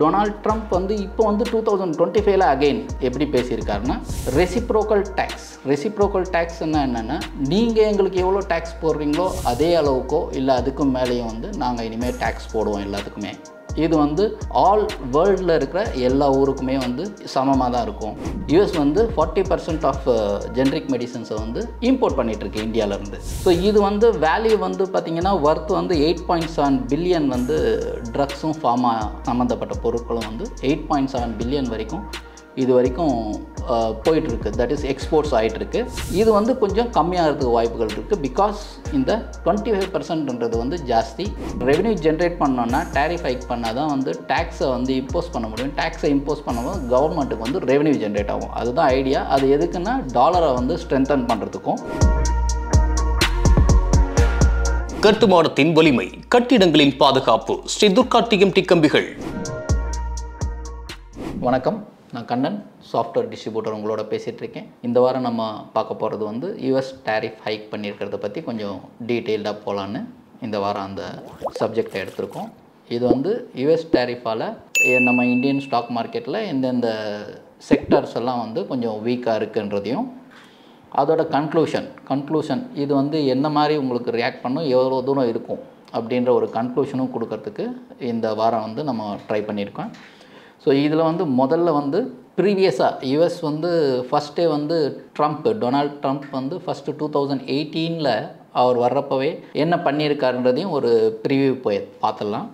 Donald Trump வந்து இப்போ வந்து 2025ல அகைன் எப்படி பேசியிருக்காருன்னா ரெசிப்ரோக்கல் டேக்ஸ் என்னென்னா நீங்கள் எங்களுக்கு எவ்வளோ டேக்ஸ் போடுறீங்களோ அதே அளவுக்கோ இல்லை அதுக்கும் மேலேயும் வந்து நாங்கள் இனிமேல் டேக்ஸ் போடுவோம் எல்லாத்துக்குமே. இது வந்து ஆல் வேர்ல்டில் இருக்கிற எல்லா ஊருக்குமே வந்து சமமாக தான் இருக்கும். யூஎஸ் வந்து 40% ஆஃப் ஜென்ரிக் மெடிசன்ஸை வந்து இம்போர்ட் பண்ணிகிட்ருக்கு இந்தியாவிலேருந்து. ஸோ இது வந்து வேல்யூ வந்து பார்த்திங்கன்னா ஒர்த் வந்து 8.7 பில்லியன் வந்து ட்ரக்ஸும் ஃபார்மா சம்மந்தப்பட்ட பொருட்களும் வந்து 8.7 பில்லியன் வரைக்கும் இது வரைக்கும் போயிட்டுருக்கு. தட் இஸ் எக்ஸ்போர்ட்ஸ் ஆகிட்டுருக்கு. இது வந்து கொஞ்சம் கம்மியாகிறதுக்கு வாய்ப்புகள் இருக்குது. பிகாஸ் இந்த 25%ன்றது வந்து ஜாஸ்தி. ரெவென்யூ ஜென்ரேட் பண்ணோன்னா டேரிஃப் ஹைக் பண்ணால் தான் வந்து டேக்ஸை வந்து இம்போஸ் பண்ண முடியும். டேக்ஸை இம்போஸ் பண்ணும்போது கவர்மெண்ட்டுக்கு வந்து ரெவென்யூ ஜென்ரேட் ஆகும். அதுதான் ஐடியா. அது எதுக்குன்னா டாலரை வந்து ஸ்ட்ரென்தன் பண்ணுறதுக்கும். கட்டுமானத்தின் வலிமை, கட்டிடங்களின் பாதுகாப்பு. ஸ்ரீ துர்கா டிஎம்டி கம்பிகள். வணக்கம், நான் கண்ணன், சாஃப்ட்வேர் டிஸ்ட்ரிபியூட்டர் உங்களோட பேசிகிட்ருக்கேன். இந்த வாரம் நம்ம பார்க்க போகிறது வந்து யூஎஸ் டேரிஃப் ஹைக் பண்ணியிருக்கிறத பற்றி கொஞ்சம் டீட்டெயில்டாக போகலான்னு இந்த வாரம் அந்த சப்ஜெக்டை எடுத்திருக்கோம். இது வந்து யூஎஸ் டேரிஃபால் நம்ம இந்தியன் ஸ்டாக் மார்க்கெட்டில் எந்தெந்த செக்டர்ஸ் எல்லாம் வந்து கொஞ்சம் வீக்காக இருக்குன்றதையும் அதோட கன்க்ளூஷன் இது வந்து என்ன மாதிரி உங்களுக்கு ரியாக்ட் பண்ணும், எவ்வளோ தூரம் இருக்கும் அப்படின்ற ஒரு கன்க்ளூஷனும் கொடுக்கறதுக்கு இந்த வாரம் வந்து நம்ம ட்ரை பண்ணியிருக்கோம். ஸோ இதில் வந்து முதல்ல வந்து ப்ரீவியஸாக யூஎஸ் வந்து ஃபஸ்ட்டே வந்து டொனால்ட் ட்ரம்ப் வந்து ஃபஸ்ட்டு 2018ல் அவர் வர்றப்பவே என்ன பண்ணியிருக்காருன்றதையும் ஒரு ப்ரிவியூ பார்த்துடலாம்.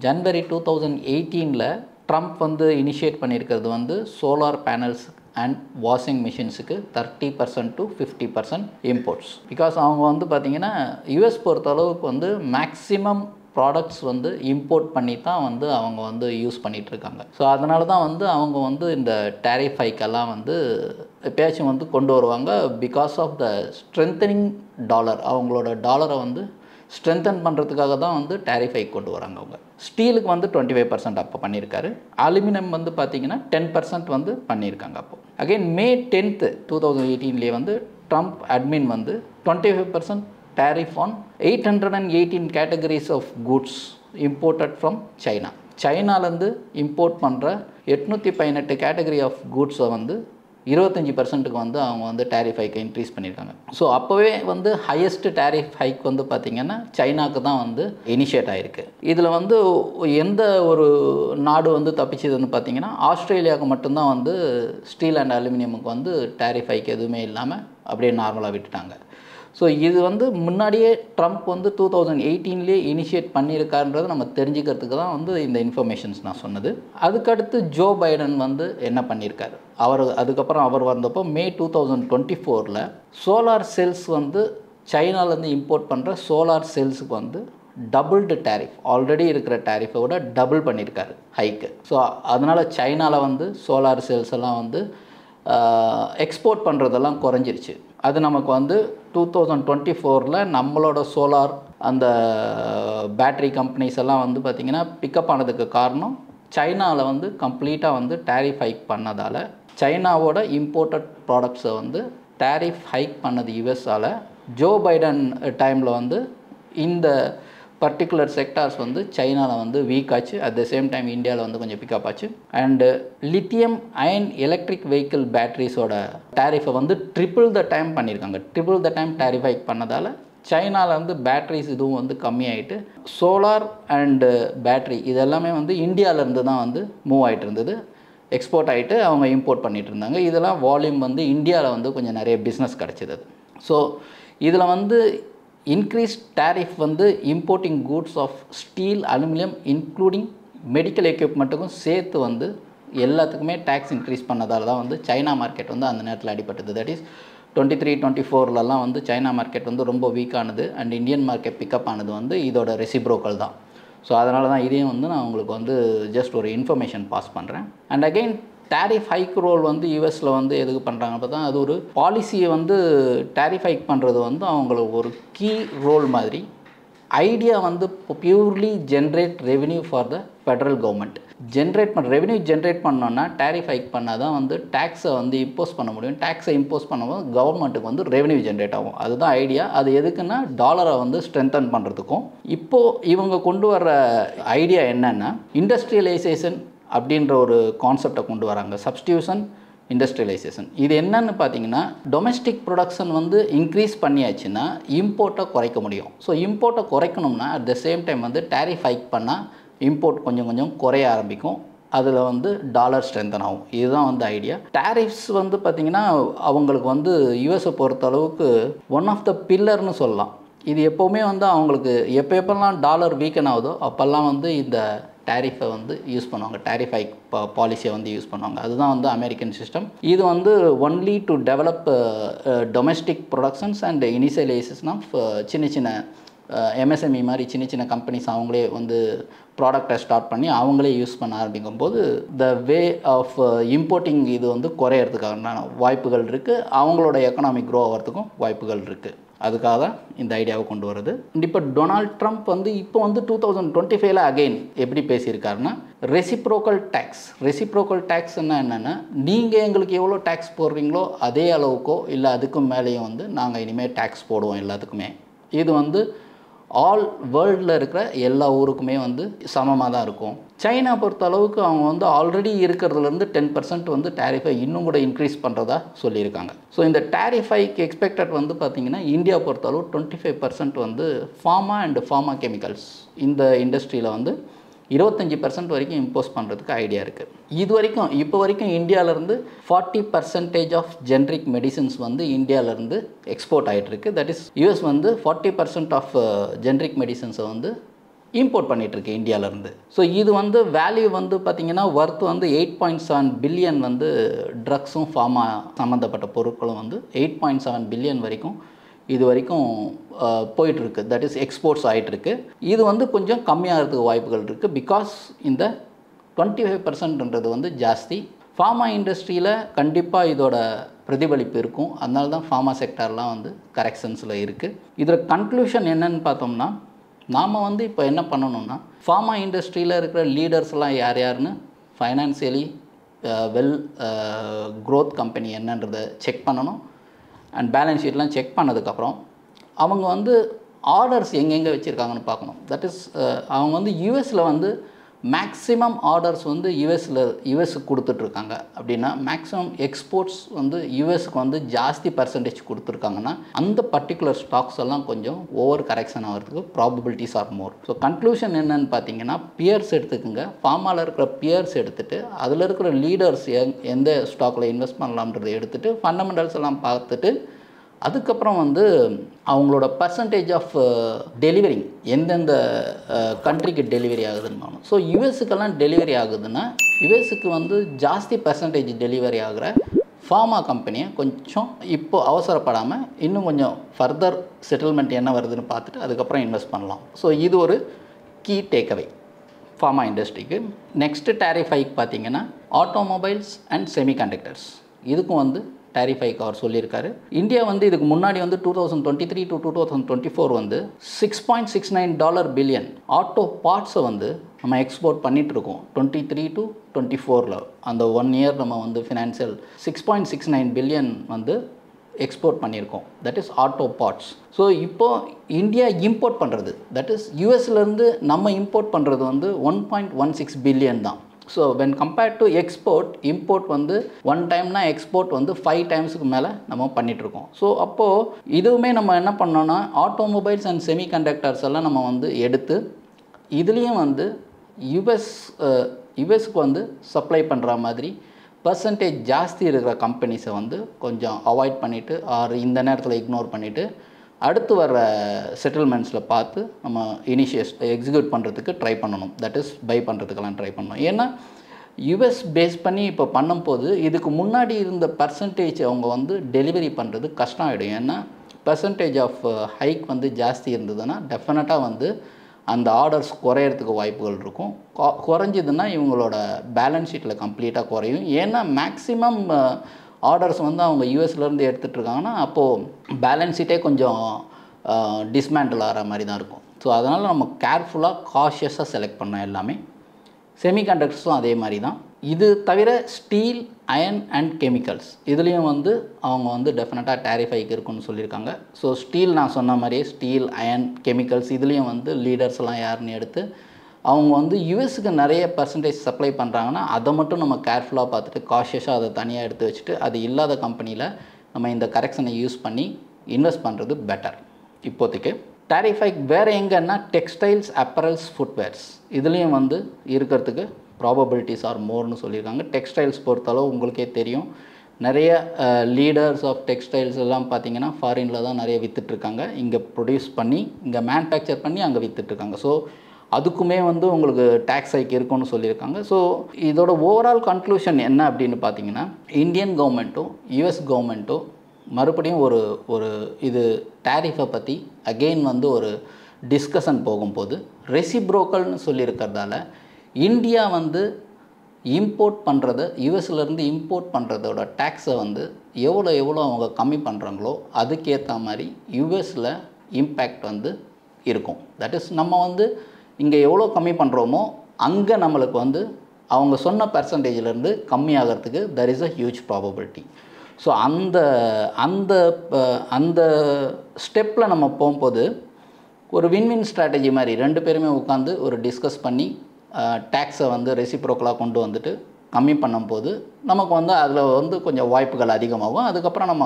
ஜனவரி 2018ல் ட்ரம்ப் வந்து இனிஷியேட் பண்ணியிருக்கிறது வந்து solar panels and washing மிஷின்ஸுக்கு 30% to 50% imports. Because அவங்க வந்து பார்த்திங்கன்னா யூஎஸ் பொறுத்த அளவுக்கு வந்து மேக்ஸிமம் ப்ராடக்ட்ஸ் வந்து இம்போர்ட் பண்ணி தான் வந்து அவங்க வந்து யூஸ் பண்ணிகிட்ருக்காங்க. ஸோ அதனால தான் வந்து அவங்க வந்து இந்த டேரிஃப் ஹைக்கெல்லாம் வந்து எப்பயாச்சும் வந்து கொண்டு வருவாங்க. Because of the strengthening dollar, அவங்களோட டாலரை வந்து ஸ்ட்ரென்தன் பண்ணுறதுக்காக தான் வந்து டேரிஃப் ஹைக் கொண்டு வராங்க அவங்க. ஸ்டீலுக்கு வந்து 25% அப்போ பண்ணியிருக்காரு. அலுமினியம் வந்து பார்த்திங்கன்னா 10% வந்து பண்ணியிருக்காங்க. அப்போது அகெயின் May 10th 2018 வந்து ட்ரம்ப் அட்மின் வந்து 25% tariff on 818 categories of goods imported from China. சைனாலேருந்து இம்போர்ட் பண்ணுற 818 கேட்டகரி ஆஃப் கூட்ஸை வந்து 25%க்கு வந்து அவங்க வந்து டேரிஃப் ஹைக்கை இன்க்ரீஸ் பண்ணியிருக்காங்க. ஸோ அப்போவே வந்து ஹையஸ்ட் டேரிஃப் ஹைக் வந்து பார்த்திங்கன்னா சைனாக்கு தான் வந்து இனிஷியேட் ஆகிருக்கு. இதில் வந்து எந்த ஒரு நாடு வந்து தப்பிச்சதுன்னு பார்த்திங்கன்னா ஆஸ்திரேலியாவுக்கு மட்டும்தான் வந்து ஸ்டீல் அண்ட் அலுமினியமுக்கு வந்து டேரிஃப் ஹைக் எதுவுமே இல்லாமல் அப்படியே நார்மலாக விட்டுட்டாங்க. ஸோ இது வந்து முன்னாடியே ட்ரம்ப் வந்து 2018லேயே இனிஷியேட் பண்ணியிருக்காருன்றது நம்ம தெரிஞ்சுக்கிறதுக்கு தான் வந்து இந்த இன்ஃபர்மேஷன்ஸ் நான் சொன்னது. அதுக்கடுத்து ஜோ பைடன் வந்து என்ன பண்ணியிருக்காரு, அதுக்கப்புறம் அவர் வந்தப்போ May 2024ல் சோலார் செல்ஸ் வந்து சைனாலேருந்து இம்போர்ட் பண்ணுற சோலார் செல்ஸுக்கு வந்து டபுள்டு டேரிஃப், ஆல்ரெடி இருக்கிற டேரிஃபை விட டபுள் பண்ணியிருக்காரு ஹைக்கு. ஸோ அதனால் சைனாவில் வந்து சோலார் செல்ஸ் எல்லாம் வந்து எக்ஸ்போர்ட் பண்ணுறதெல்லாம் குறைஞ்சிருச்சு. அது நமக்கு வந்து 2024ல் நம்மளோட சோலார் அந்த பேட்ரி கம்பெனிஸ் எல்லாம் வந்து பார்த்திங்கன்னா பிக்கப் ஆனதுக்கு காரணம் சைனாவில் வந்து கம்ப்ளீட்டாக வந்து டேரிஃப் ஹைக் பண்ணதால் சைனாவோட இம்போர்ட்டட் ப்ராடக்ட்ஸை வந்து டேரிஃப் ஹைக் பண்ணது யூஎஸ்ஸால். ஜோ பைடன் டைமில் வந்து இந்த பர்டிகுலர் செக்டார்ஸ் வந்து சைனாவில் வந்து வீக் ஆச்சு. அட் த சேம் டைம் இந்தியாவில் வந்து கொஞ்சம் பிக்கப் ஆச்சு. And lithium ion electric vehicle பேட்ரிஸோட டேரிஃபை வந்து ட்ரிபிள் த டைம் பண்ணியிருக்காங்க. Triple the time tariff hike பண்ணதால் சைனாவில் வந்து பேட்ரிஸ் இதுவும் வந்து கம்மியாகிட்டு சோலார் அண்டு பேட்ரி இது எல்லாமே வந்து இந்தியாவிலேருந்து தான் வந்து மூவ் ஆகிட்டு இருந்தது, எக்ஸ்போர்ட் ஆகிட்டு அவங்க இம்போர்ட் பண்ணிகிட்டு இருந்தாங்க. இதெல்லாம் வால்யூம் வந்து இந்தியாவில் வந்து கொஞ்சம் நிறைய பிஸ்னஸ் கிடச்சிது. ஸோ இதில் வந்து இன்க்ரீஸ் டேரிஃப் வந்து importing goods of steel, aluminium including medical எக்யூப்மெண்ட்டுக்கும் சேர்த்து வந்து எல்லாத்துக்குமே டேக்ஸ் இன்க்ரீஸ் பண்ணதால் தான் வந்து சைனா மார்க்கெட் வந்து அந்த நேரத்தில் அடிபட்டது. தட் இஸ் 23-24லலாம் வந்து சைனா மார்க்கெட் வந்து ரொம்ப வீக்கானது அண்ட் இந்தியன் மார்க்கெட் பிக்கப் ஆனது வந்து இதோட ரெசிப்ரோக்கல் தான். ஸோ அதனால தான் இதையும் வந்து நான் உங்களுக்கு வந்து ஜஸ்ட் ஒரு இன்ஃபர்மேஷன் பாஸ் பண்ணுறேன். And again tariff hike role வந்து யூஎஸில் வந்து எதுக்கு பண்ணுறாங்க பார்த்தா அது ஒரு பாலிசியை வந்து டேரிஃப் ஹைக் பண்ணுறது வந்து அவங்களுக்கு ஒரு கீ ரோல் மாதிரி. ஐடியா வந்து purely generate revenue for the federal government. Revenue generate பண்ணோன்னா டேரிஃப் ஹைக் பண்ணால் தான் வந்து டேக்ஸை வந்து இம்போஸ் பண்ண முடியும். டேக்ஸை இம்போஸ் பண்ணும்போது கவர்மெண்ட்டுக்கு வந்து ரெவென்யூ ஜென்ரேட் ஆகும். அதுதான் ஐடியா. அது எதுக்குன்னா டாலரை வந்து ஸ்ட்ரென்தன் பண்ணுறதுக்கும். இப்போது இவங்க கொண்டு வர ஐடியா என்னென்னா இண்டஸ்ட்ரியலைசேஷன் அப்படின்ற ஒரு கான்செப்டை கொண்டு வராங்க. Substitution, industrialisation. இது என்னன்னு பார்த்தீங்கன்னா, டொமெஸ்டிக் ப்ரொடக்ஷன் வந்து இன்க்ரீஸ் பண்ணியாச்சுன்னா இம்போர்ட்டை குறைக்க முடியும். ஸோ இம்போர்ட்டை குறைக்கணும்னா அட் த சேம் டைம் வந்து டேரிஃப் ஹைக் பண்ணால் இம்போர்ட் கொஞ்சம் கொஞ்சம் குறைய ஆரம்பிக்கும். அதில் வந்து டாலர் ஸ்ட்ரென்தன் ஆகும். இதுதான் வந்து ஐடியா. டேரிஃப்ஸ் வந்து பார்த்திங்கன்னா அவங்களுக்கு வந்து யூஎஸை பொறுத்த அளவுக்கு ஒன் ஆஃப் த பில்லர்னு சொல்லலாம். இது எப்போவுமே வந்து அவங்களுக்கு எப்போல்லாம் டாலர் வீக்கன் ஆகுதோ அப்போல்லாம் வந்து இந்த டேரிஃபை வந்து யூஸ் பண்ணுவாங்க. டேரிஃப் ஹைக் பாலிசியை வந்து யூஸ் பண்ணுவாங்க. அதுதான் வந்து அமெரிக்கன் சிஸ்டம். இது வந்து only to develop domestic productions and initialisation of சின்ன சின்ன எம்எஸ்எம்இ மாதிரி சின்ன சின்ன கம்பெனிஸ் அவங்களே வந்து ப்ராடக்டை ஸ்டார்ட் பண்ணி அவங்களே யூஸ் பண்ண ஆரம்பிக்கும் போது த வே ஆஃப் இம்போர்ட்டிங் இது வந்து குறையிறதுக்கான வாய்ப்புகள் இருக்குது. அவங்களோட எக்கனாமிக் க்ரோ ஆகிறதுக்கும் வாய்ப்புகள் இருக்குது. அதுக்காக தான் இந்த ஐடியாவை கொண்டு வருது. இப்போ டொனால்ட் ட்ரம்ப் வந்து இப்போ வந்து 2025 அகெயின் எப்படி பேசியிருக்காருன்னா, ரெசிப்ரோக்கல் டேக்ஸ் என்னென்னா, நீங்கள் எங்களுக்கு எவ்வளோ டேக்ஸ் போடுறீங்களோ அதே அளவுக்கோ இல்லை அதுக்கும் மேலேயும் வந்து நாங்கள் இனிமேல் டேக்ஸ் போடுவோம் எல்லாத்துக்குமே. இது வந்து ஆல் வேர்ல்டில் இருக்கிற எல்லா ஊருக்குமே வந்து சமமாக தான் இருக்கும். சைனா பொறுத்த அளவுக்கு அவங்க வந்து ஆல்ரெடி இருக்கிறதுலேருந்து 10% வந்து டேரிஃபை இன்னும் கூட இன்க்ரீஸ் பண்ணுறதா சொல்லியிருக்காங்க. ஸோ இந்த டேரிஃபைக்கு எக்ஸ்பெக்டட் வந்து பார்த்திங்கன்னா இந்தியா பொறுத்தளவு 25% வந்து ஃபார்மா அண்ட் ஃபார்மா கெமிக்கல்ஸ் இந்த இண்டஸ்ட்ரியில் வந்து 25% வரைக்கும் இம்போஸ் பண்ணுறதுக்கு ஐடியா இருக்குது. இப்போ வரைக்கும் இந்தியாவிலேருந்து 40% ஆஃப் ஜென்ரிக் மெடிசின்ஸ் வந்து இந்தியாவிலேருந்து எக்ஸ்போர்ட் ஆகிட்டுருக்கு. தட் இஸ் யூஎஸ் வந்து 40% ஆஃப் ஜென்ரிக் மெடிசின்ஸை வந்து இம்போர்ட் பண்ணிகிட்ருக்கு இந்தியாவிலேருந்து. ஸோ இது வந்து வேல்யூ வந்து பார்த்திங்கன்னா ஒர்த் வந்து 8.7 பில்லியன் வந்து ட்ரக்ஸும் ஃபார்மா சம்மந்தப்பட்ட பொருட்களும் வந்து 8.7 பில்லியன் வரைக்கும் இது வரைக்கும் போயிட்டுருக்கு. தட் இஸ் எக்ஸ்போர்ட்ஸ் ஆகிட்டுருக்கு. இது வந்து கொஞ்சம் கம்மியாகிறதுக்கு வாய்ப்புகள் இருக்குது. பிகாஸ் இந்த 25%ன்றது வந்து ஜாஸ்தி. ஃபார்மா இண்டஸ்ட்ரியில் கண்டிப்பாக இதோட பிரதிபலிப்பு இருக்கும். அதனால தான் ஃபார்மா செக்டார்லாம் வந்து கரெக்ஷன்ஸில் இருக்குது. இதில் கன்க்ளூஷன் என்னன்னு பார்த்தோம்னா, நாம் வந்து இப்போ என்ன பண்ணணும்னா, ஃபார்மா இண்டஸ்ட்ரியில் இருக்கிற லீடர்ஸ்லாம் யாருன்னு ஃபைனான்சியலி வெல் க்ரோத் கம்பெனி என்னன்றதை செக் பண்ணணும். அண்ட் பேலன்ஸ் ஷீட்லாம் செக் பண்ணதுக்கப்புறம் அவங்க வந்து ஆர்டர்ஸ் எங்கெங்கே வச்சுருக்காங்கன்னு பார்க்கணும். தட் இஸ் அவங்க வந்து யூஎஸில் வந்து மேக்ஸிமம் ஆர்டர்ஸ் வந்து யூஎஸ்க்கு கொடுத்துட்ருக்காங்க. அப்படின்னா மேக்ஸிமம் எக்ஸ்போர்ட்ஸ் வந்து யூஎஸ்க்கு வந்து ஜாஸ்தி பர்சன்டேஜ் கொடுத்துருக்காங்கன்னா அந்த பர்டிகுலர் ஸ்டாக்ஸ் எல்லாம் கொஞ்சம் ஓவர் கரெக்ஷன் ஆகிறதுக்கு ப்ராபபிலிட்டிஸ் ஆர் மோர். ஸோ கன்க்ளூஷன் என்னென்னு பார்த்தீங்கன்னா, பியர்ஸ் எடுத்துக்கோங்க. ஃபார்மாவில் இருக்கிற பியர்ஸ் எடுத்துகிட்டு அதில் இருக்கிற லீடர்ஸ் எந்த ஸ்டாக்கில் இன்வெஸ்ட் பண்ணலாம்ன்றதை எடுத்துகிட்டு ஃபண்டமெண்டல்ஸ் எல்லாம் பார்த்துட்டு அதுக்கப்புறம் வந்து அவங்களோட பர்சன்டேஜ் ஆஃப் டெலிவரிங் எந்தெந்த கண்ட்ரிக்கு டெலிவரி ஆகுதுன்னு. ஸோ யூஎஸ்க்கெல்லாம் டெலிவரி ஆகுதுன்னா யூஎஸ்க்கு வந்து ஜாஸ்தி பர்சன்டேஜ் டெலிவரி ஆகிற ஃபார்மா கம்பெனியை கொஞ்சம் இப்போ அவசரப்படாமல் இன்னும் கொஞ்சம் ஃபர்தர் செட்டில்மெண்ட் என்ன வருதுன்னு பார்த்துட்டு அதுக்கப்புறம் இன்வெஸ்ட் பண்ணலாம். ஸோ இது ஒரு கீ டேக்அவே ஃபார்மா இண்டஸ்ட்ரிக்கு. நெக்ஸ்ட்டு டேரிஃப் ஹைக் பார்த்திங்கன்னா ஆட்டோமொபைல்ஸ் அண்ட் செமிகண்டக்டர்ஸ், இதுக்கும் வந்து டேரிஃப் ஹைக் அவர் சொல்லியிருக்காரு. இந்தியா வந்து இதுக்கு முன்னாடி வந்து 2023 to 2024 வந்து $6.69 பில்லியன் ஆட்டோ பார்ட்ஸை வந்து நம்ம எக்ஸ்போர்ட் பண்ணிகிட்ருக்கோம். 23 to 24 அந்த 1 இயர் நம்ம வந்து ஃபினான்ஷியல் 6.69 பில்லியன் வந்து எக்ஸ்போர்ட் பண்ணியிருக்கோம். That is auto parts. So இப்போது இந்தியா இம்போர்ட் பண்ணுறது, தட் இஸ் யூஎஸ்லேருந்து நம்ம இம்போர்ட் பண்ணுறது வந்து 1.16 பில்லியன் தான். So when compared to export, import வந்து 1 டைம்னா எக்ஸ்போர்ட் வந்து 5 டைம்ஸுக்கு மேலே நம்ம பண்ணிகிட்ருக்கோம். ஸோ அப்போது இதுவுமே நம்ம என்ன பண்ணோன்னா ஆட்டோமொபைல்ஸ் அண்ட் செமிகண்டக்டர்ஸ் எல்லாம் நம்ம வந்து எடுத்து இதுலேயும் வந்து யுஎஸ்க்கு வந்து சப்ளை பண்ணுற மாதிரி பர்சன்டேஜ் ஜாஸ்தி இருக்கிற கம்பெனிஸை வந்து கொஞ்சம் அவாய்ட் பண்ணிவிட்டு ஆர் இந்த நேரத்தில் இக்னோர் பண்ணிவிட்டு அடுத்து வர செட்டில்மெண்ட்ஸில் பார்த்து நம்ம எக்ஸிக்யூட் பண்ணுறதுக்கு ட்ரை பண்ணணும். தட் இஸ் பை பண்ணுறதுக்கெல்லாம் ட்ரை பண்ணணும். ஏன்னா யுஎஸ் பேஸ் பண்ணி இப்போ பண்ணும்போது இதுக்கு முன்னாடி இருந்த பர்சன்டேஜ் அவங்க வந்து டெலிவரி பண்ணுறது கஷ்டம் ஆகிடும். ஏன்னா பர்சன்டேஜ் ஆஃப் ஹைக் வந்து ஜாஸ்தி இருந்ததுன்னா டெஃபினட்டாக வந்து அந்த ஆர்டர்ஸ் குறையிறதுக்கு வாய்ப்புகள் இருக்கும். குறைஞ்சதுன்னா இவங்களோட பேலன்ஸ் ஷீட்டில் கம்ப்ளீட்டாக குறையும். ஏன்னா மேக்ஸிமம் ஆர்டர்ஸ் வந்து அவங்க யூஎஸ்லேருந்து எடுத்துகிட்ருக்காங்கன்னா அப்போது பேலன்ஸ் ஷீட்டே கொஞ்சம் டிஸ்மேண்டில் ஆகிற மாதிரி தான் இருக்கும். ஸோ அதனால் நம்ம கேர்ஃபுல்லாக காஷியஸாக செலக்ட் பண்ணோம் எல்லாமே. செமிகண்டக்டர்ஸும் அதே மாதிரி தான். இது தவிர ஸ்டீல், அயன் அண்ட் கெமிக்கல்ஸ் இதுலேயும் வந்து அவங்க வந்து டெஃபினட்டாக டேரிஃப் ஹைக் இருக்குன்னு சொல்லியிருக்காங்க. ஸோ ஸ்டீல் நான் சொன்ன மாதிரியே ஸ்டீல், அயன், கெமிக்கல்ஸ் இதுலேயும் வந்து லீடர்ஸ்லாம் யாருன்னு எடுத்து அவங்க வந்து யூஎஸ்க்கு நிறைய பர்சன்டேஜ் சப்ளை பண்ணுறாங்கன்னா அதை மட்டும் நம்ம கேர்ஃபுல்லாக பார்த்துட்டு காஷியஸாக அதை தனியாக எடுத்து வச்சுட்டு அது இல்லாத கம்பெனியில் நம்ம இந்த கரெக்ஷனை யூஸ் பண்ணி இன்வெஸ்ட் பண்ணுறது பெட்டர். இப்போதைக்கு டாரிஃப் ஹைக் வேறு எங்கன்னா டெக்ஸ்டைல்ஸ், அப்பரல்ஸ், ஃபுட்வேர்ஸ் இதுலேயும் வந்து இருக்கிறதுக்கு ப்ராபபிலிட்டிஸ் ஆர் மோர்னு சொல்லியிருக்காங்க. டெக்ஸ்டைல்ஸ் பொறுத்தளவு உங்களுக்கே தெரியும், நிறைய லீடர்ஸ் ஆஃப் டெக்ஸ்டைல்ஸ் எல்லாம் பார்த்திங்கன்னா ஃபாரினில் தான் நிறைய விற்றுட்ருக்காங்க. இங்கே ப்ரொடியூஸ் பண்ணி இங்கே மேனுஃபேக்சர் பண்ணி அங்கே விற்றுட்ருக்காங்க. ஸோ அதுக்குமே வந்து உங்களுக்கு டேக்ஸ் ஹைக் இருக்குன்னு சொல்லியிருக்காங்க. ஸோ இதோட ஓவரால் கன்க்ளூஷன் என்ன அப்படின்னு பார்த்தீங்கன்னா, இந்தியன் கவர்மெண்ட்டும் யூஎஸ் கவர்மெண்ட்டும் மறுபடியும் ஒரு இது டாரிஃபை பற்றி அகெயின் வந்து ஒரு டிஸ்கஷன் போகும்போது ரெசிப்ரோக்கல்னு சொல்லியிருக்கிறதால இந்தியா வந்து இம்போர்ட் பண்ணுறத யூஎஸ்லேருந்து இம்போர்ட் பண்ணுறதோட டேக்ஸை வந்து எவ்வளோ அவங்க கம்மி பண்ணுறாங்களோ அதுக்கேற்ற மாதிரி யூஎஸில் இம்பேக்ட் வந்து இருக்கும். தட் இஸ் நம்ம வந்து இங்கே எவ்வளோ கம்மி பண்ணுறோமோ அங்கே நம்மளுக்கு வந்து அவங்க சொன்ன பர்சன்டேஜிலேருந்து கம்மியாகிறதுக்கு there is a huge probability. So அந்த அந்த அந்த ஸ்டெப்பில் நம்ம போகும்போது ஒரு வின்வின் ஸ்ட்ராட்டஜி மாதிரி ரெண்டு பேருமே உட்காந்து ஒரு டிஸ்கஸ் பண்ணி டேக்ஸை வந்து ரெசிப்ரோக்கலாக கொண்டு வந்துட்டு கம்மி பண்ணும்போது நமக்கு வந்து அதில் வந்து கொஞ்சம் வாய்ப்புகள் அதிகமாகும். அதுக்கப்புறம் நம்ம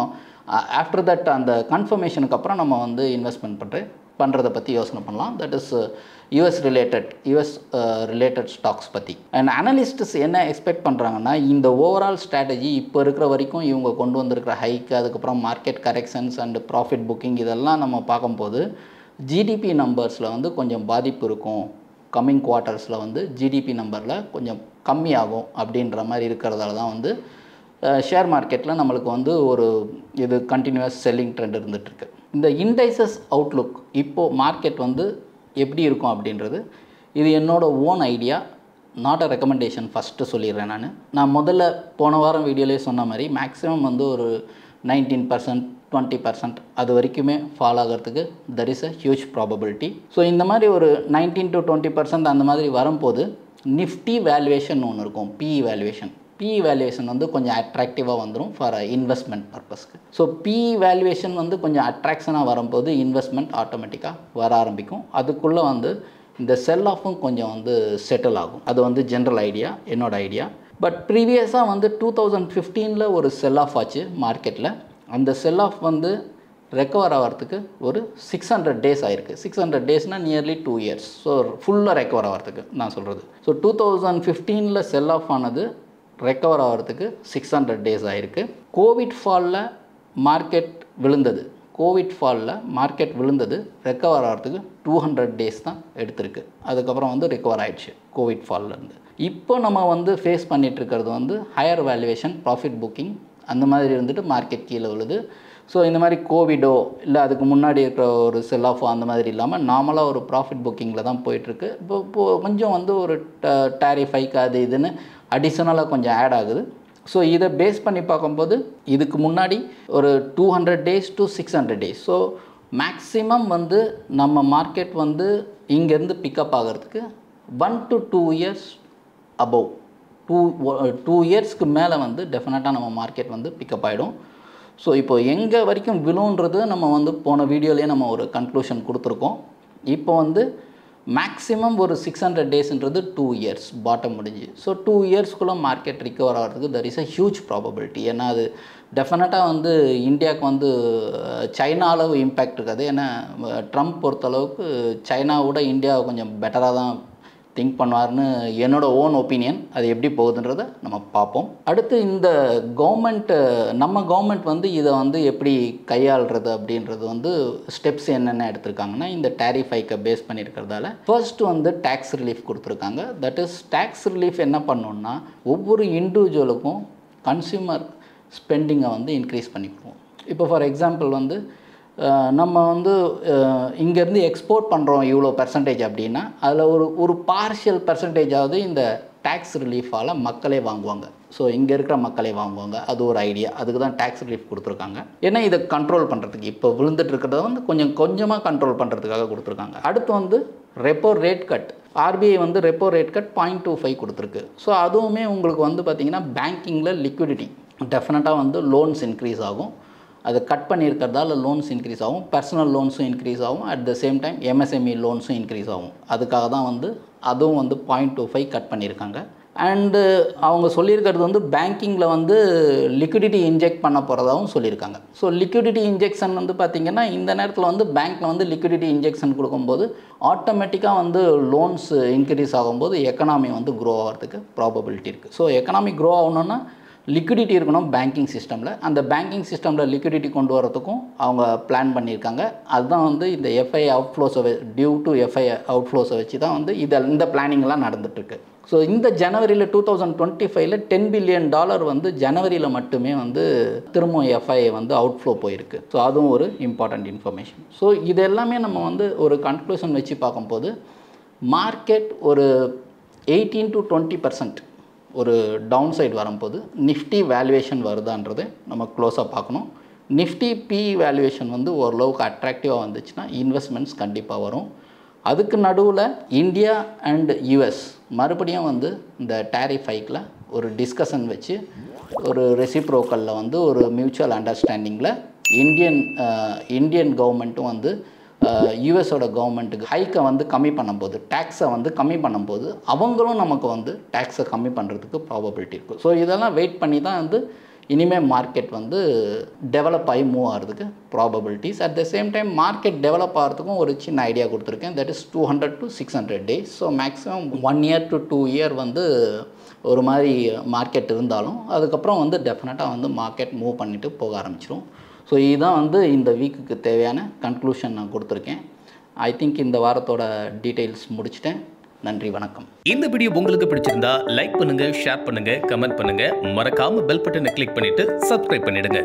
ஆஃப்டர் தட் அந்த கன்ஃபர்மேஷனுக்கு அப்புறம் நம்ம வந்து இன்வெஸ்ட்மெண்ட் பண்ணுறதை பற்றி யோசனை பண்ணலாம். That is US related stocks பற்றி. அண்ட் அனலிஸ்ட்ஸ் என்ன எக்ஸ்பெக்ட் பண்ணுறாங்கன்னா, இந்த ஓவரால் ஸ்ட்ராட்டஜி இப்போ இருக்கிற வரைக்கும் இவங்க கொண்டு வந்திருக்கிற ஹைக்கு, அதுக்கப்புறம் market corrections and profit booking இதெல்லாம் நம்ம பார்க்கும்போது ஜிடிபி நம்பர்ஸில் வந்து கொஞ்சம் பாதிப்பு இருக்கும். கம்மிங் குவார்ட்டர்ஸில் வந்து ஜிடிபி நம்பரில் கொஞ்சம் கம்மியாகும் அப்படின்ற மாதிரி இருக்கிறதால தான் வந்து ஷேர் மார்க்கெட்டில் நம்மளுக்கு வந்து ஒரு இது கண்டினியூஸ் செல்லிங் ட்ரெண்ட் இருந்துகிட்ருக்கு. இந்த இண்டைசஸ் அவுட்லுக் இப்போது மார்க்கெட் வந்து எப்படி இருக்கும் அப்படின்றது இது என்னோடய own idea, not a recommendation. First சொல்லிடுறேன். நான் முதல்ல போன வாரம் வீடியோலேயே சொன்ன மாதிரி மேக்ஸிமம் வந்து ஒரு 19%, 20% அது வரைக்குமே ஃபால் ஆகிறதுக்கு there is a huge probability. So இந்த மாதிரி ஒரு 19 to 20% அந்த மாதிரி வரும்போது நிஃப்டி வேல்யூவேஷன் ஒன்று இருக்கும், பிஇ வேல்யூவேஷன் வந்து கொஞ்சம் அட்ராக்டிவாக வந்துடும் ஃபார் இன்வெஸ்ட்மெண்ட் பர்பஸ்க்கு. ஸோ பிஇ வேல்யூவேஷன் வந்து கொஞ்சம் அட்ராக்ஷனாக வரும்போது இன்வெஸ்ட்மெண்ட் ஆட்டோமேட்டிக்காக வர ஆரம்பிக்கும். அதுக்குள்ளே வந்து இந்த செல் ஆஃபும் கொஞ்சம் வந்து செட்டில் ஆகும். அது வந்து ஜென்ரல் ஐடியா, என்னோடய ஐடியா. பட் ப்ரீவியஸாக வந்து 2015 ஒரு செல் ஆஃப் ஆச்சு மார்க்கெட்டில். அந்த செல் ஆஃப் வந்து ரெக்கவர் ஆகிறதுக்கு ஒரு 600 days ஆகிருக்கு. 600 daysனால் நியர்லி 2 years. ஸோ ஃபுல்லாக ரெக்கவர் ஆகிறதுக்கு நான் சொல்கிறது. ஸோ 2015 செல் ஆஃப் ஆனது ரெக்கவர் ஆகிறதுக்கு 600 days ஆகிருக்கு. கோவிட் ஃபாலில் மார்க்கெட் விழுந்தது ரெக்கவர் ஆகிறதுக்கு 200 days தான் எடுத்திருக்கு. அதுக்கப்புறம் வந்து ரெக்கவர் ஆகிடுச்சு கோவிட் ஃபால்லேருந்து. இப்போ நம்ம வந்து ஃபேஸ் பண்ணிகிட்ருக்கிறது வந்து ஹையர் வேல்யூவேஷன், ப்ராஃபிட் புக்கிங் அந்த மாதிரி இருந்துட்டு மார்க்கெட் கீழே விழுது. ஸோ இந்த மாதிரி கோவிடோ இல்லை அதுக்கு முன்னாடி இருக்கிற ஒரு செல் ஆஃபோ அந்த மாதிரி இல்லாமல் நார்மலாக ஒரு ப்ராஃபிட் புக்கிங்கில் தான் போயிட்டுருக்கு. இப்போது கொஞ்சம் வந்து ஒரு டாரிஃப் ஹைக் அது இதுன்னு அடிஷ்னலாக கொஞ்சம் ஆட் ஆகுது. ஸோ இதை பேஸ் பண்ணி பார்க்கும்போது இதுக்கு முன்னாடி ஒரு 200 days to 600 days. So maximum வந்து நம்ம மார்க்கெட் வந்து இங்கேருந்து பிக்கப் ஆகிறதுக்கு 1 to 2 years அபவ் 2 yearsக்கு மேலே வந்து டெஃபினட்டாக நம்ம மார்க்கெட் வந்து பிக்கப் ஆகிடும். ஸோ இப்போ எங்கே வரைக்கும் விழுன்றது நம்ம வந்து போன வீடியோலேயே நம்ம ஒரு கன்க்ளூஷன் கொடுத்துருக்கோம். இப்போ வந்து மேக்ஸிமம் ஒரு 600 daysன்றது 2 years பாட்டம் முடிஞ்சு. ஸோ 2 yearsக்குள்ளே மார்க்கெட் ரிக்கவர் ஆகிறதுக்கு there is a huge probability. ஏன்னா அது டெஃபினட்டாக வந்து இந்தியாவுக்கு வந்து சைனா அளவு இம்பேக்ட் இருக்காது. ஏன்னா ட்ரம்ப் பொறுத்தளவுக்கு சைனாவோட இந்தியாவை கொஞ்சம் பெட்டராக தான் திங்க் பண்ணுவார்னு என்னோடய ஓன் ஒப்பீனியன். அது எப்படி போகுதுன்றதை நம்ம பார்ப்போம். அடுத்து இந்த நம்ம கவர்மெண்ட் வந்து இதை வந்து எப்படி கையாளுறது அப்படின்றது வந்து ஸ்டெப்ஸ் என்னென்ன எடுத்திருக்காங்கன்னா, இந்த டாரிஃப் ஹைக்கை பேஸ் பண்ணியிருக்கிறதால ஃபர்ஸ்ட் வந்து டேக்ஸ் ரிலீஃப் கொடுத்துருக்காங்க. தட் இஸ் டேக்ஸ் ரிலீஃப் என்ன பண்ணணுன்னா, ஒவ்வொரு இண்டிவிஜுவலுக்கும் கன்சியூமர் ஸ்பெண்டிங்கை வந்து இன்க்ரீஸ் பண்ணிக்குவோம். இப்போ ஃபார் எக்ஸாம்பிள் வந்து நம்ம வந்து இங்கேருந்து எக்ஸ்போர்ட் பண்ணுறோம் இவ்வளோ பெர்சன்டேஜ் அப்படின்னா அதில் ஒரு பார்ஷியல் பெர்சன்டேஜாவது இந்த டேக்ஸ் ரிலீஃபால் மக்களே வாங்குவாங்க. ஸோ இங்கே இருக்கிற மக்களே வாங்குவாங்க. அது ஒரு ஐடியா. அதுக்கு தான் டேக்ஸ் ரிலீஃப் கொடுத்துருக்காங்க. ஏன்னா இதை கண்ட்ரோல் பண்ணுறதுக்கு இப்போ விழுந்துட்டு இருக்கிறத வந்து கொஞ்சமாக கண்ட்ரோல் பண்ணுறதுக்காக கொடுத்துருக்காங்க. அடுத்து வந்து ரெப்போ ரேட் கட். ஆர்பிஐ வந்து ரெப்போ ரேட் கட் 0.25 கொடுத்துருக்கு. ஸோ அதுவுமே உங்களுக்கு வந்து பார்த்திங்கன்னா பேங்கிங்கில் லிக்விடிட்டி டெஃபினட்டாக வந்து லோன்ஸ் இன்க்ரீஸ் ஆகும். அதை கட் பண்ணியிருக்கிறதால லோன்ஸ் இன்க்ரீஸ் ஆகும், பர்சனல் லோன்ஸும் இன்க்ரீஸ் ஆகும், at the same time MSME லோன்ஸும் இன்க்ரீஸ் ஆகும். அதுக்காக தான் வந்து அதுவும் வந்து 0.25 கட் பண்ணியிருக்காங்க. அண்டு அவங்க சொல்லியிருக்கிறது வந்து பேங்கிங்கில் வந்து லிக்விடிட்டி இன்ஜெக்ட் பண்ண போகிறதாகவும் சொல்லியிருக்காங்க. ஸோ லிக்விடிட்டி இன்ஜெக்ஷன் வந்து பார்த்திங்கன்னா இந்த நேரத்தில் வந்து பேங்க்கில் வந்து லிக்விடிட்டி இன்ஜெக்ஷன் கொடுக்கும்போது ஆட்டோமேட்டிக்காக வந்து லோன்ஸ் இன்க்ரீஸ் ஆகும்போது எக்கனாமி வந்து க்ரோ ஆகிறதுக்கு ப்ராபபிலிட்டி இருக்குது. ஸோ எக்கனாமி க்ரோ ஆகணுன்னா லிக்விடிட்டி இருக்கணும் பேங்கிங் சிஸ்டமில். அந்த பேங்கிங் சிஸ்டமில் லிக்விடிட்டி கொண்டு வரதுக்கும் அவங்க பிளான் பண்ணியிருக்காங்க. அதுதான் வந்து இந்த எஃப்ஐ அவுட்ஃப்ளோஸை டியூ டு எஃப்ஐ அவுட்ஃப்ளோஸை வச்சு தான் வந்து இந்த பிளானிங்லாம் நடந்துகிட்ருக்கு. ஸோ இந்த ஜனவரியில் 2025 $10 பில்லியன் வந்து ஜனவரியில் மட்டுமே வந்து திரும்ப எஃப்ஐ வந்து அவுட்ஃப்ளோ போயிருக்கு. ஸோ அதுவும் ஒரு இம்பார்ட்டண்ட் இன்ஃபர்மேஷன். ஸோ இது எல்லாமே நம்ம வந்து ஒரு கன்க்ளூஷன் வச்சு பார்க்கும்போது மார்க்கெட் ஒரு 18 to 20% ஒரு டவுன் சைடு வரும்போது நிஃப்டி வேல்யூவேஷன் வருதான்றது நம்ம க்ளோஸாக பார்க்கணும். நிஃப்டி பிஇ வேல்யூவேஷன் வந்து ஓரளவுக்கு அட்ராக்டிவாக வந்துச்சுன்னா இன்வெஸ்ட்மெண்ட்ஸ் கண்டிப்பாக வரும். அதுக்கு நடுவில் இந்தியா அண்ட் யூஎஸ் மறுபடியும் வந்து இந்த டேரிஃப் ஹைக்கில் ஒரு டிஸ்கஷன் வச்சு ஒரு ரெசிப்ரோக்கலில் வந்து ஒரு மியூச்சுவல் அண்டர்ஸ்டாண்டிங்கில் இந்தியன் கவர்மெண்ட்டும் வந்து யூஎஸோட கவர்மெண்ட்டுக்கு ஹைக்கை வந்து கம்மி பண்ணும்போது, டேக்ஸை வந்து கம்மி பண்ணும்போது அவங்களும் நமக்கு வந்து டேக்ஸை கம்மி பண்ணுறதுக்கு ப்ராபபிலிட்டி இருக்குது. ஸோ இதெல்லாம் வெயிட் பண்ணி தான் வந்து இனிமேல் மார்க்கெட் வந்து டெவலப் ஆகி மூவ் ஆகிறதுக்கு probabilities. At the same time market develop ஆகிறதுக்கும் ஒரு சின்ன ஐடியா கொடுத்துருக்கேன். That is 200 to 600 days. So maximum 1 year to 2 year வந்து ஒரு மாதிரி மார்க்கெட் இருந்தாலும் அதுக்கப்புறம் வந்து டெஃபினட்டாக வந்து மார்க்கெட் மூவ் பண்ணிவிட்டு போக ஆரம்பிச்சிடும். ஸோ இதுதான் வந்து இந்த வீக்குக்கு தேவையான கன்க்ளூஷன் நான் கொடுத்துருக்கேன். ஐ திங்க் இந்த வாரத்தோட டீட்டெயில்ஸ் முடிச்சிட்டேன். நன்றி, வணக்கம். இந்த வீடியோ உங்களுக்கு பிடிச்சிருந்தா லைக் பண்ணுங்க, ஷேர் பண்ணுங்க, கமெண்ட் பண்ணுங்க, மறக்காம பெல் பட்டனை கிளிக் பண்ணிட்டு சப்ஸ்கிரைப் பண்ணிடுங்க.